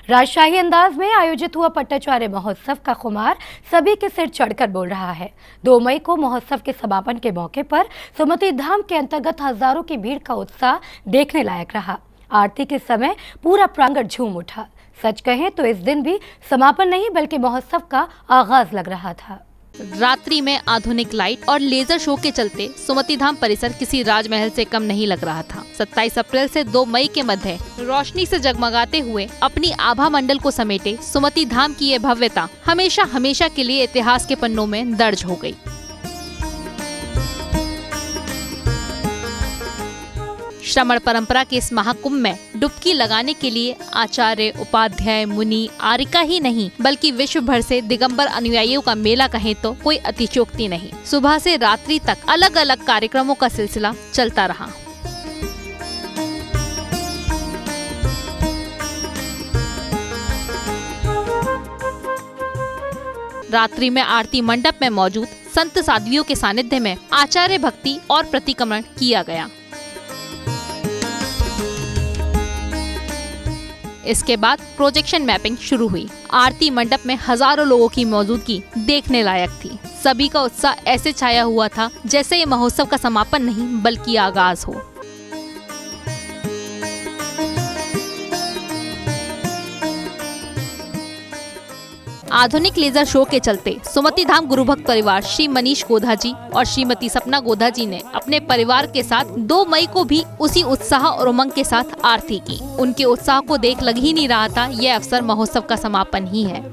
राजशाही अंदाज में आयोजित हुआ पट्टाचार्य महोत्सव का खुमार सभी के सिर चढ़कर बोल रहा है। 2 मई को महोत्सव के समापन के मौके पर सुमति धाम के अंतर्गत हजारों की भीड़ का उत्साह देखने लायक रहा। आरती के समय पूरा प्रांगण झूम उठा। सच कहें तो इस दिन भी समापन नहीं बल्कि महोत्सव का आगाज लग रहा था। रात्रि में आधुनिक लाइट और लेजर शो के चलते सुमति धाम परिसर किसी राजमहल से कम नहीं लग रहा था। 27 अप्रैल से 2 मई के मध्य रोशनी से जगमगाते हुए अपनी आभा मंडल को समेटे सुमति धाम की ये भव्यता हमेशा हमेशा के लिए इतिहास के पन्नों में दर्ज हो गई। श्रमण परंपरा के इस महाकुंभ में डुबकी लगाने के लिए आचार्य, उपाध्याय, मुनि, आर्यिका ही नहीं बल्कि विश्व भर से दिगंबर अनुयायियों का मेला कहें तो कोई अतिशयोक्ति नहीं। सुबह से रात्रि तक अलग अलग कार्यक्रमों का सिलसिला चलता रहा। रात्रि में आरती मंडप में मौजूद संत साध्वियों के सानिध्य में आचार्य भक्ति और प्रतिक्रमण किया गया। इसके बाद प्रोजेक्शन मैपिंग शुरू हुई। आरती मंडप में हजारों लोगों की मौजूदगी देखने लायक थी। सभी का उत्साह ऐसे छाया हुआ था जैसे ये महोत्सव का समापन नहीं बल्कि आगाज हो। आधुनिक लेजर शो के चलते सुमति धाम गुरु भक्त परिवार श्री मनीष गोधा जी और श्रीमती सपना गोधा जी ने अपने परिवार के साथ 2 मई को भी उसी उत्साह और उमंग के साथ आरती की। उनके उत्साह को देख लग ही नहीं रहा था यह अवसर महोत्सव का समापन ही है।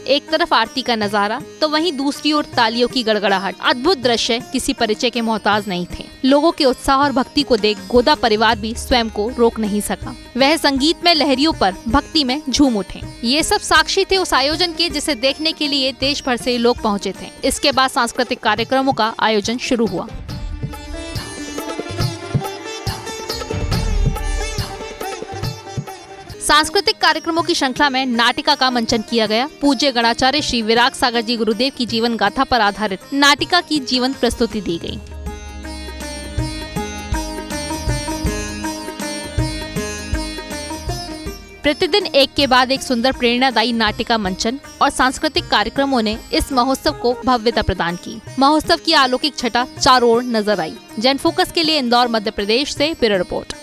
एक तरफ आरती का नजारा तो वहीं दूसरी ओर तालियों की गड़गड़ाहट। अद्भुत दृश्य किसी परिचय के मोहताज नहीं थे। लोगों के उत्साह और भक्ति को देख गोदा परिवार भी स्वयं को रोक नहीं सका। वह संगीत में लहरियों पर भक्ति में झूम उठे। ये सब साक्षी थे उस आयोजन के जिसे देखने के लिए देश भर से लोग पहुँचे थे। इसके बाद सांस्कृतिक कार्यक्रमों का आयोजन शुरू हुआ। सांस्कृतिक कार्यक्रमों की श्रृंखला में नाटिका का मंचन किया गया। पूज्य गणाचार्य श्री विराग सागर जी गुरुदेव की जीवन गाथा पर आधारित नाटिका की जीवन प्रस्तुति दी गई। प्रतिदिन एक के बाद एक सुंदर प्रेरणादायी नाटिका मंचन और सांस्कृतिक कार्यक्रमों ने इस महोत्सव को भव्यता प्रदान की। महोत्सव की अलौकिक छटा चारों ओर नजर आई। जन फोकस के लिए इंदौर मध्य प्रदेश से ब्यूरो रिपोर्ट।